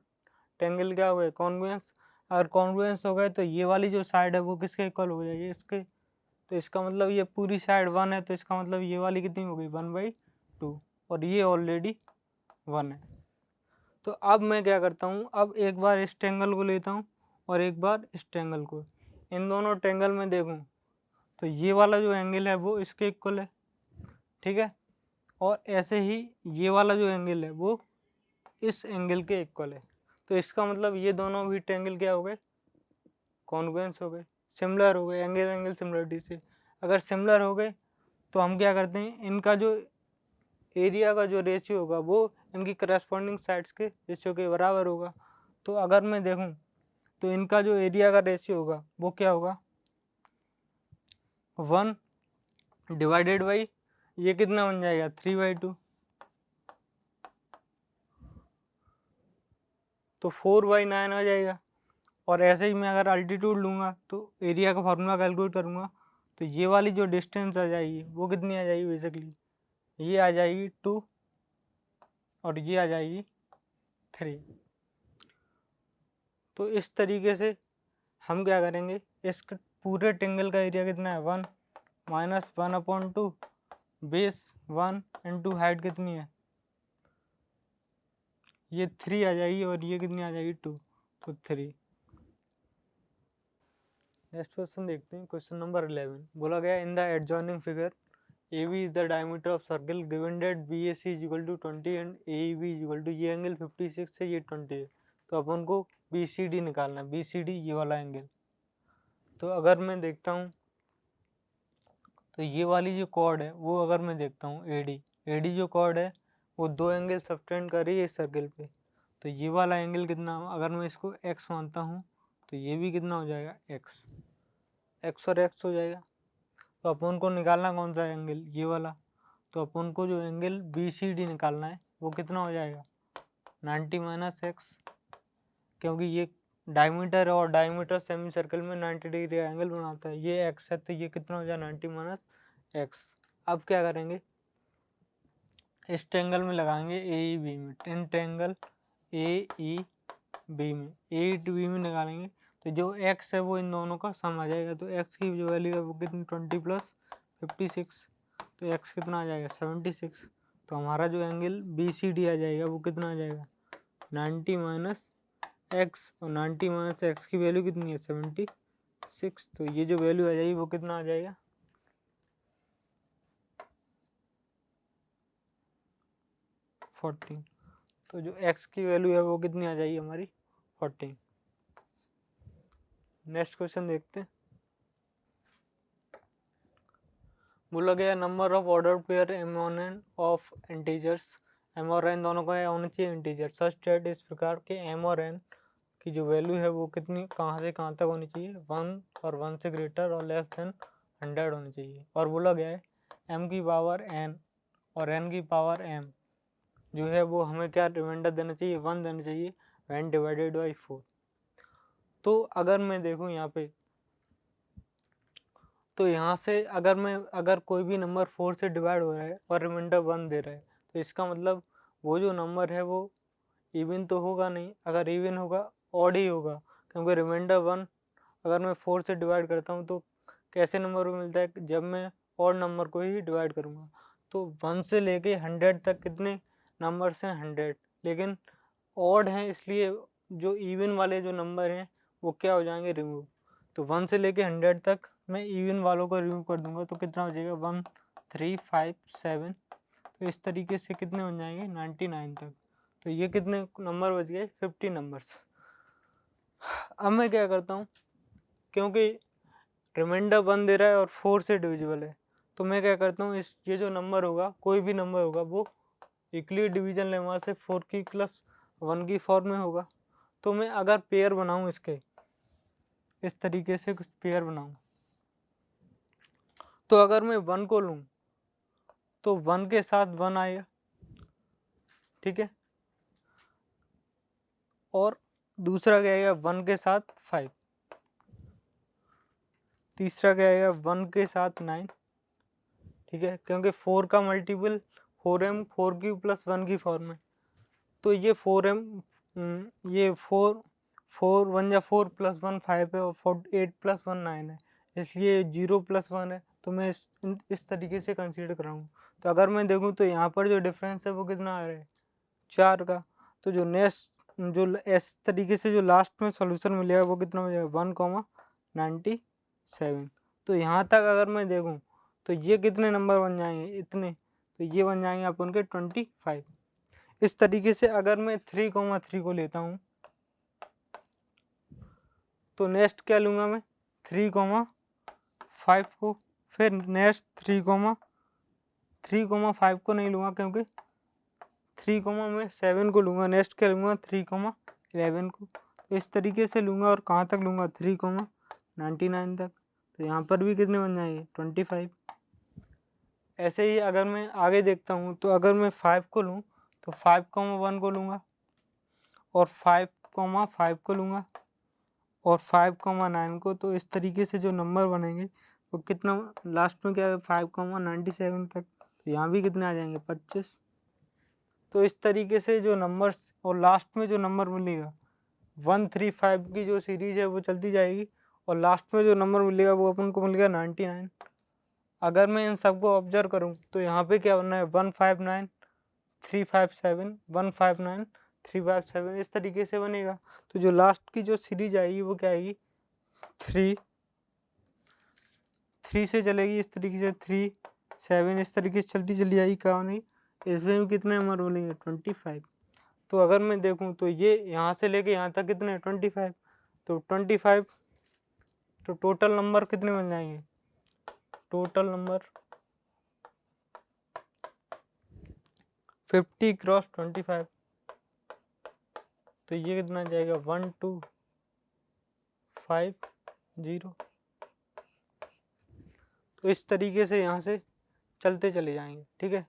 एंगल क्या हो गए कॉन्ग्रुएंस। अगर कॉन्ग्रुएंस हो गए तो ये वाली जो साइड है वो किसके इक्वल हो जाएगी, इसके। तो इसका मतलब ये पूरी साइड 1 है, तो इसका मतलब ये वाली कितनी हो गई 1/2, और ये ऑलरेडी 1 है। तो अब मैं क्या करता हूँ, अब एक बार इस ट्रेंगल को लेता हूँ और एक बार इस ट्रेंगल को। इन दोनों ट्रेंगल में देखूँ तो ये वाला जो एंगल है वो इसके इक्वल है, ठीक है। और ऐसे ही ये वाला जो एंगल है वो इस एंगल के इक्वल है। तो इसका मतलब ये दोनों भी ट्रेंगल क्या हो गए कॉन्ग्रुएंस हो गए, सिमिलर हो गए, एंगल एंगल सिमिलरिटी से। अगर सिमिलर हो गए तो हम क्या करते हैं, इनका जो एरिया का जो रेशियो होगा वो इनकी करस्पॉन्डिंग साइड्स के रेशियो के बराबर होगा। तो अगर मैं देखूं तो इनका जो एरिया का रेशियो होगा वो क्या होगा, 1 डिवाइडेड बाई ये कितना बन जाएगा 3/2, तो 4/9 हो जाएगा। और ऐसे ही मैं अगर अल्टीट्यूड लूँगा तो एरिया का फार्मूला कैलकुलेट करूँगा तो ये वाली जो डिस्टेंस आ जाएगी वो कितनी आ जाएगी, बेसिकली ये आ जाएगी 2 और ये आ जाएगी 3। तो इस तरीके से हम क्या करेंगे, इस पूरे ट्रेंगल का एरिया कितना है 1 माइनस 1/2 बेस 1 इंटू हाइट कितनी है, ये 3 आ जाएगी और ये कितनी आ जाएगी 2, तो 3। नेक्स्ट क्वेश्चन देखते हैं, क्वेश्चन नंबर 11 बोला गया in the adjoining figure AB is the diameter of circle given that BAC is equal to 20 and AEB is equal to ये एंगल 56 है, ये 20 है, तो अपन को BCD निकालना है, BCD ये वाला एंगल। तो अगर मैं देखता हूँ तो ये वाली जो कॉर्ड है वो अगर मैं देखता हूँ AD जो कॉर्ड है वो दो एंगल सबटेंड कर रही है इस सर्कल पे, तो ये वाला एंगल कितना, अगर मैं इसको x मानता हूँ तो ये भी कितना हो जाएगा x और x हो जाएगा। तो अपन को निकालना कौन सा एंगल, ये वाला, तो अपन को जो एंगल BCD निकालना है वो कितना हो जाएगा 90 माइनस x, क्योंकि ये डायमीटर है और डायमीटर सेमी सर्कल में 90 डिग्री का एंगल बनाता है, ये x है तो ये कितना हो जाएगा 90 माइनस x। अब क्या करेंगे, इस ट्रेंगल में लगाएंगे AEB में, इन ट्रेंगल AEB में AEB में निकालेंगे तो जो x है वो इन दोनों का सम आ जाएगा, तो x की जो वैल्यू है वो कितनी 20 प्लस 56, तो x कितना आ जाएगा 76। तो हमारा जो एंगल BCD आ जाएगा वो कितना आ जाएगा 90 माइनस x, और 90 माइनस x की वैल्यू कितनी है 76, तो ये जो वैल्यू आ जाएगी वो कितना आ जाएगा 14। तो जो x की वैल्यू है वो कितनी आ जाएगी हमारी 14। नेक्स्ट क्वेश्चन देखते हैं, बोला गया number of order pair m और n ऑफ इंटीजर्स, m और n दोनों का होना चाहिए इंटीजर, सच दैट इस प्रकार के m और n की जो वैल्यू है वो कितनी कहाँ से कहाँ तक होनी चाहिए 1 और 1 से ग्रेटर और लेस देन 100 होनी चाहिए। और बोला गया है m की पावर n और n की पावर m जो है वो हमें क्या रिमाइंडर देना चाहिए 1 देना चाहिए when डिवाइडेड बाई 4। तो अगर मैं देखूँ यहाँ पे, तो यहाँ से अगर कोई भी नंबर 4 से डिवाइड हो रहा है और रिमाइंडर 1 दे रहा है तो इसका मतलब वो जो नंबर है वो इवन तो होगा नहीं, अगर इवन होगा ऑड ही होगा, क्योंकि रिमाइंडर 1 अगर मैं 4 से डिवाइड करता हूँ तो कैसे नंबर को मिलता है, जब मैं ऑड नंबर को ही डिवाइड करूँगा। तो 1 से लेके 100 तक कितने नंबर्स हैं 100, लेकिन ऑड हैं इसलिए जो इवन वाले जो नंबर हैं वो क्या हो जाएंगे रिमूव। तो 1 से लेके 100 तक मैं इवन वालों को रिमूव कर दूंगा तो कितना हो जाएगा 1 3 5 7, तो इस तरीके से कितने बन जाएंगे 99 तक। तो ये कितने नंबर बच गए 50 नंबर्स। अब मैं क्या करता हूँ, क्योंकि रिमाइंडर 1 दे रहा है और 4 से डिविजिबल है, तो मैं क्या करता हूँ इस ये जो नंबर होगा कोई भी नंबर होगा वो इक्वली डिवीजन लेमा से 4 की प्लस 1 की फॉर्म में होगा। तो मैं अगर पेयर बनाऊँ इसके इस तरीके से कुछ पेयर बनाऊँ, तो अगर मैं 1 को लूँ तो 1 के साथ 1 आएगा, ठीक है, और दूसरा क्या आएगा 1 के साथ 5, तीसरा क्या आएगा 1 के साथ 9, ठीक है, क्योंकि 4 का मल्टीपल 4m 4 की प्लस 1 की फॉर्म में, तो ये 4m ये 4 1 या 4 प्लस 1 5 है और 8 प्लस 1 9 है, इसलिए 0 प्लस 1 है, तो मैं इस तरीके से कंसीडर कराऊँ। तो अगर मैं देखूँ तो यहाँ पर जो डिफरेंस है वो कितना आ रहा है 4 का, तो जो नेक्स्ट जो इस तरीके से जो लास्ट में सॉल्यूशन मिलेगा वो कितना हो जाएगा 1,97। तो यहाँ तक अगर मैं देखूँ तो ये कितने नंबर बन जाएंगे इतने, तो ये बन जाएंगे अपन के 25। इस तरीके से अगर मैं 3,3 को लेता हूँ तो नेक्स्ट क्या लूँगा मैं 3,5 को, फिर नेक्स्ट 3,5 को नहीं लूँगा क्योंकि 3, मैं 7 को लूँगा, नेक्स्ट क्या लूँगा 3,11 को, इस तरीके से लूँगा और कहाँ तक लूँगा 3,99 तक। तो यहाँ पर भी कितने बन जाएंगे 25। ऐसे ही अगर मैं आगे देखता हूँ तो अगर मैं 5 को लूँ तो 5,1 को लूँगा और 5,5 को लूँगा और 5,9 को। तो इस तरीके से जो नंबर बनेंगे वो कितना लास्ट में क्या है 5,97 तक। तो यहाँ भी कितने आ जाएंगे 25। तो इस तरीके से जो नंबर्स और लास्ट में जो नंबर मिलेगा 135 की जो सीरीज है वो चलती जाएगी और लास्ट में जो नंबर मिलेगा वो अपन को मिलेगा 99। अगर मैं इन सबको ऑब्जर्व करूँ तो यहाँ पे क्या बनना है 159 357 159 357 इस तरीके से बनेगा। तो जो लास्ट की जो सीरीज आएगी वो क्या आएगी 3 से चलेगी इस तरीके से 3 7 इस तरीके से चलती चली जाएगी। कहाँ नहीं इसमें भी कितने नंबर बोलेंगे 25। तो अगर मैं देखूं तो ये यहाँ से लेके यहाँ तक कितने 25। तो 25 तो टोटल नंबर कितने बन जाएंगे टोटल नंबर 50 क्रॉस 25। तो ये कितना जाएगा 1250। तो इस तरीके से यहाँ से चलते चले जाएंगे। ठीक है,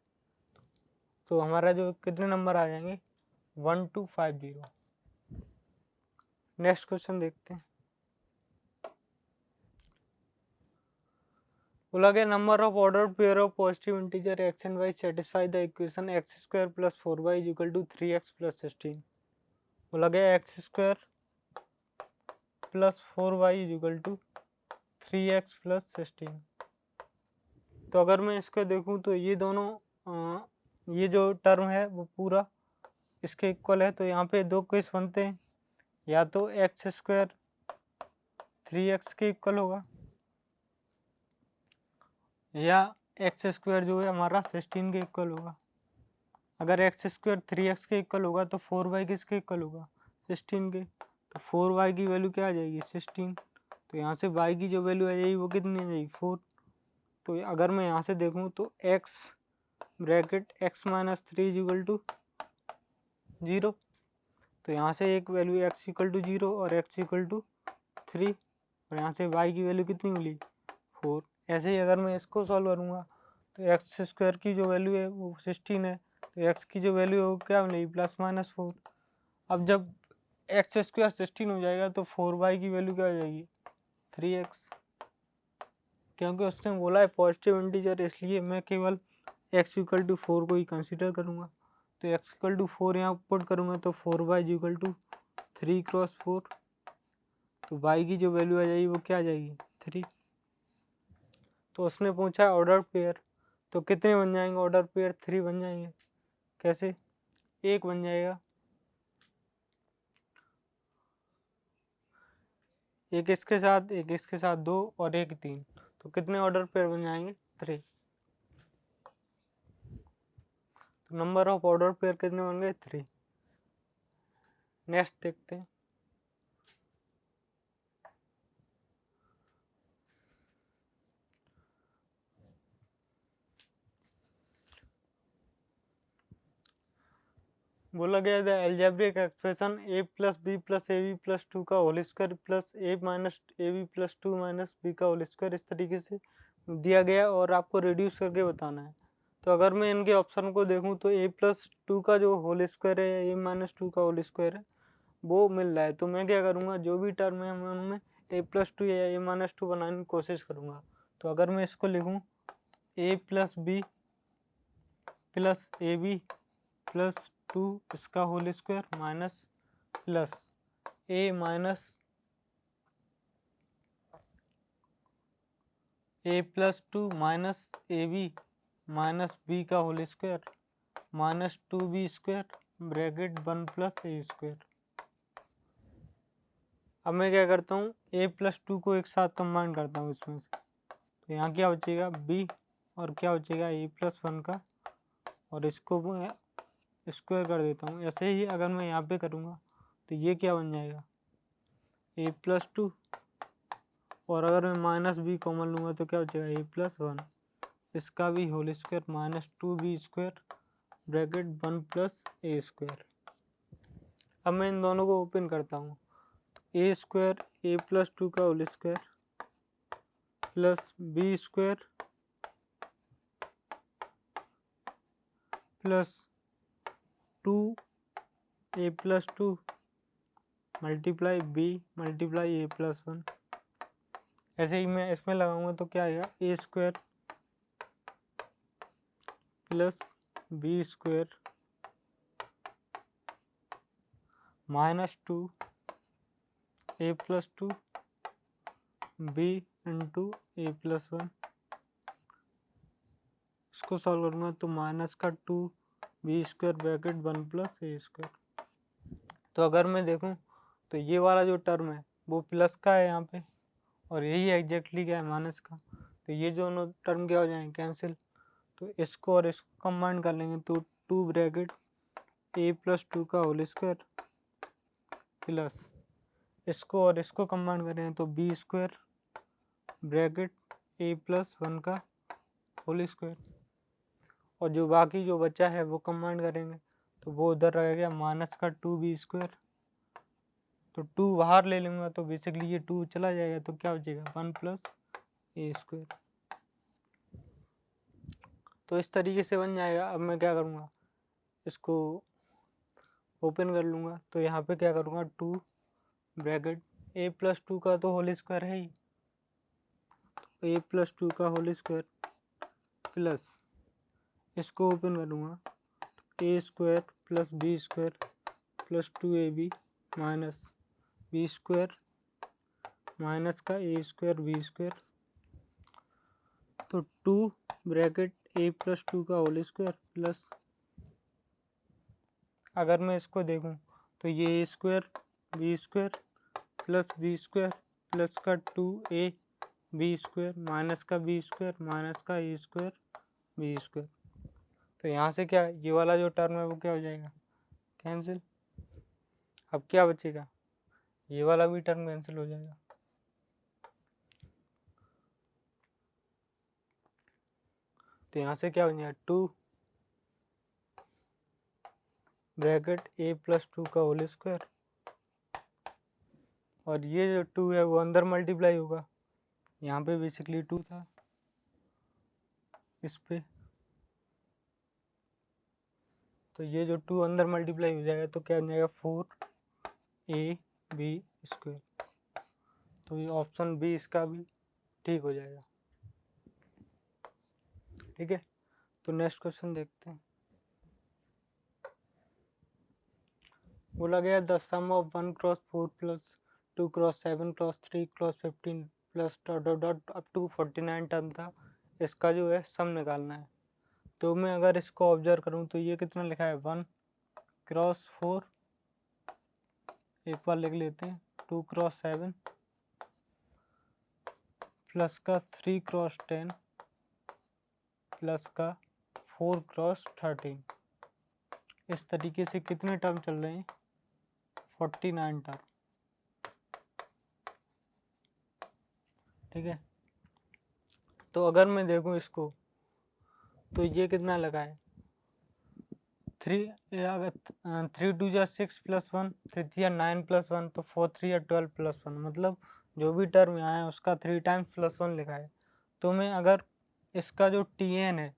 तो हमारा जो कितने नंबर आ जाएंगे 1250। नेक्स्ट क्वेश्चन देखते हैं। बोला गया number of order pair of positive integer x and y satisfy the equation x square plus 4y is equal to 3x plus 16। बोला गया x square plus 4y is equal to 3x plus 16। तो अगर मैं इसको देखूं तो ये दोनों ये जो टर्म है वो पूरा इसके इक्वल है। तो यहाँ पे दो केस बनते हैं, या तो एक्स स्क्वायर 3x के इक्वल होगा या एक्स स्क्वायर जो है हमारा 16 के इक्वल होगा। अगर एक्स स्क्वायर 3x के इक्वल होगा तो 4y किसके इक्वल होगा 16 के। तो 4y की वैल्यू क्या आ जाएगी 16। तो यहाँ से y की जो वैल्यू आ जाएगी वो कितनी आ जाएगी 4। तो अगर मैं यहाँ से देखूँ तो x bracket x minus 3 is equal to 0। तो यहाँ से एक वैल्यू x इक्वल टू 0 और x इक्वल टू 3 और यहाँ से y की वैल्यू कितनी मिली 4। ऐसे ही अगर मैं इसको सॉल्व करूँगा तो एक्स स्क्वायर की जो वैल्यू है वो 16 है, तो एक्स की जो वैल्यू है वो क्या मिलेगी प्लस माइनस 4। अब जब एक्स स्क्वायर 16 हो जाएगा तो 4y की वैल्यू क्या हो जाएगी 3x, क्योंकि उसने बोला है पॉजिटिव इंटीजर, इसलिए मैं केवल x इक्वल टू 4 को ही कंसिडर करूँगा। तो x इक्वल टू 4 यहाँ पुट करूँगा तो 4y इक्वल टू 3 क्रॉस 4। तो y की जो वैल्यू आ जाएगी वो क्या आ जाएगी 3। तो उसने पूछा ऑर्डर पेयर, तो कितने बन जाएंगे ऑर्डर पेयर 3 बन जाएंगे। कैसे एक बन जाएगा, एक इसके साथ 2 और एक 3। तो कितने ऑर्डर पेयर बन जाएंगे 3। तो नंबर ऑफ ऑर्डर पेयर कितने बन गए 3। नेक्स्ट देखते हैं। बोला गया था algebraic expression a plus B plus A B plus 2 का whole square plus a minus A B plus 2 minus B का होल स्क्वायर इस तरीके से दिया गया और आपको रिड्यूस करके बताना है। तो अगर मैं इनके ऑप्शन को देखूं तो a प्लस 2 का जो होल स्क्वायर है a माइनस 2 का होल स्क्वायर है वो मिल रहा है। तो मैं क्या करूँगा जो भी टर्म है मैं उनमें a प्लस 2 या a माइनस 2 बनाने की कोशिश करूँगा। तो अगर मैं इसको लिखूँ a plus B plus A B plus 2 इसका whole square minus plus A minus A plus 2 minus A B minus B का whole square minus 2b square bracket 1 plus ए स्क्वायर। अब मैं क्या करता हूँ a प्लस 2 को एक साथ कंबाइन करता हूँ इसमें से। तो यहाँ क्या बचेगा b और क्या बचेगा a प्लस 1 का, और इसको मैं स्क्वायर कर देता हूँ। ऐसे ही अगर मैं यहाँ पे करूँगा तो ये क्या बन जाएगा a प्लस 2, और अगर मैं माइनस बी कॉमन लूँगा तो क्या बचेगा a प्लस 1 इसका भी whole square minus 2b square bracket 1 plus ए स्क्वायर। अब मैं इन दोनों को ओपन करता हूँ A square A plus two का whole square plus B square plus two A plus two multiply B multiply A plus one. ऐसे ही मैं इसमें लगाऊंगा तो क्या आएगा, A square plus B square minus two A plus two B into A plus one. इसको solve करूँगा तो माइनस का two b square bracket one plus ए स्क्वायर। तो अगर मैं देखूँ तो ये वाला जो टर्म है वो प्लस का है यहाँ पे, और यही एग्जैक्टली क्या है, माइनस का। तो ये दोनों टर्म क्या हो जाएंगे, कैंसिल। तो इसको और इसको कंबाइन कर लेंगे तो two bracket A plus two का होल स्क्वायर प्लस इसको और इसको कंबाइन करें तो B square bracket A plus one का होल स्क्वायर। और जो बाकी जो बचा है वो कंबाइन करेंगे तो वो उधर रहेगा माइनस का टू बी स्क्वायर। तो टू बाहर ले लूँगा तो बेसिकली ये टू चला जाएगा तो क्या बचेगा, वन प्लस ए स्क्वायर। तो इस तरीके से बन जाएगा। अब मैं क्या करूँगा, इसको ओपन कर लूँगा तो यहाँ पे क्या करूँगा, two bracket A plus two का तो होल स्क्वायर है ही, तो ए प्लस टू का होल स्क्वायर प्लस इसको ओपन करूँगा A square plus B square plus two A B minus B square minus का ए स्क्वायर बी स्क्वायर। तो two bracket A plus two का whole square plus, अगर मैं इसको देखूं तो ये A square B square plus B square plus का to A B square minus का बी स्क्वायर माइनस का ए स्क्वायर बी स्क्वायर। तो यहाँ से क्या, ये वाला जो टर्म है वो क्या हो जाएगा, कैंसिल। अब क्या बचेगा, ये वाला भी टर्म कैंसिल हो जाएगा। तो यहाँ से क्या हो जाएगा, to bracket A plus two का होल स्क्वायर, और ये जो टू है वो अंदर मल्टीप्लाई होगा, यहाँ पे बेसिकली टू था इस पे, तो ये जो टू अंदर मल्टीप्लाई हो जाएगा तो क्या हो जाएगा, फोर ए बी स्क्वायर। तो ये ऑप्शन बी इसका भी ठीक हो जाएगा। ठीक है, तो नेक्स्ट क्वेश्चन देखते हैं। बोला गया the sum of 1 cross 4 plus 2 cross 7 cross 3 cross 15 plus dot dot dot up to 49 term था, इसका जो है सम निकालना है। तो मैं अगर इसको ऑब्जर्व करूं तो ये कितना लिखा है, 1 क्रॉस 4, एक बार लिख लेते हैं, 2 क्रॉस 7 प्लस का 3 क्रॉस 10 प्लस का 4 क्रॉस 13। इस तरीके से कितने टर्म चल रहे हैं, 49 टर्म। ठीक है, तो अगर मैं देखूं इसको तो ये कितना लगा है, 3 अगर 3 टू जा 6 प्लस 1, 3 या 9 प्लस 1, तो 4 3 या 12 प्लस 1, मतलब जो भी टर्म यहाँ है उसका 3 टाइम्स प्लस 1 लिखा है। तो मैं अगर इसका जो टी एन है,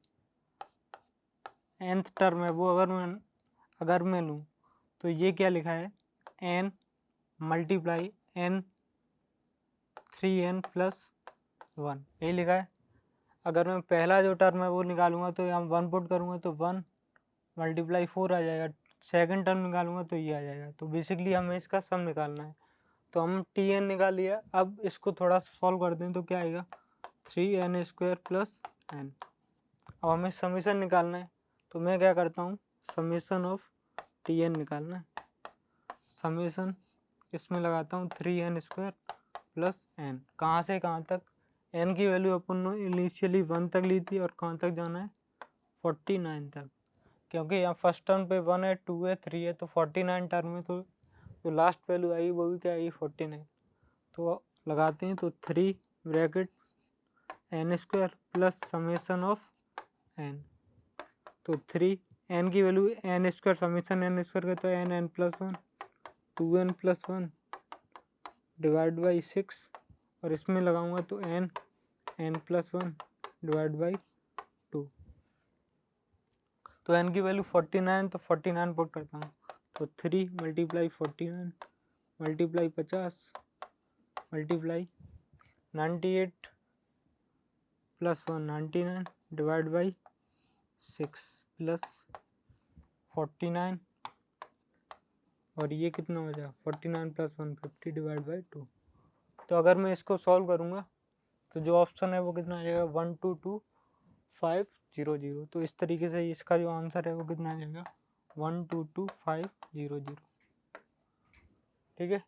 nth टर्म है, वो अगर मैं लूँ तो ये क्या लिखा है, n multiply n 3n plus 1, यही लिखा है। अगर मैं पहला जो टर्म है वो निकालूंगा तो यहाँ 1 पुट करूँगा तो 1 मल्टीप्लाई 4 आ जाएगा। सेकंड टर्म निकालूंगा तो ये आ जाएगा। तो बेसिकली हमें इसका सम निकालना है। तो हम टी एन निकाल लिया। अब इसको थोड़ा सा सॉल्व करते हैं तो क्या आएगा, 3n स्क्वायर प्लस n। अब हमें समीशन निकालना है तो मैं क्या करता हूँ, समीशन ऑफ टी एन निकालना है। समीशन इसमें लगाता हूँ 3n स्क्वायर प्लस n, कहाँ से कहाँ तक, n की वैल्यू अपन ने इनिशियली 1 तक ली थी और कहाँ तक जाना है, 49 तक। क्योंकि यहाँ फर्स्ट टर्म पे 1 है, 2 है, 3 है, तो 49 टर्म में तो जो लास्ट वैल्यू आई वो भी क्या आई, 49। तो लगाते हैं तो 3 bracket n square plus summation of n। तो 3 n की value n square summation n square का तो n n plus 1, 2n plus 1 divide by 6 और इसमें लगाऊंगा तो n+1 डिवाइड बाई 2। तो n की वैल्यू 49, तो 49 पुट करता हूँ, तो 3 multiply 49 multiply 50 multiply 98 plus 1 99 divide by 6 plus 49 और ये कितना हो जाएगा 49 प्लस 1 50 डिवाइड बाई 2। तो अगर मैं इसको सॉल्व करूँगा तो जो ऑप्शन है वो कितना आ जाएगा 122500। तो इस तरीके से इसका जो आंसर है वो कितना आ जाएगा 122500। ठीक है।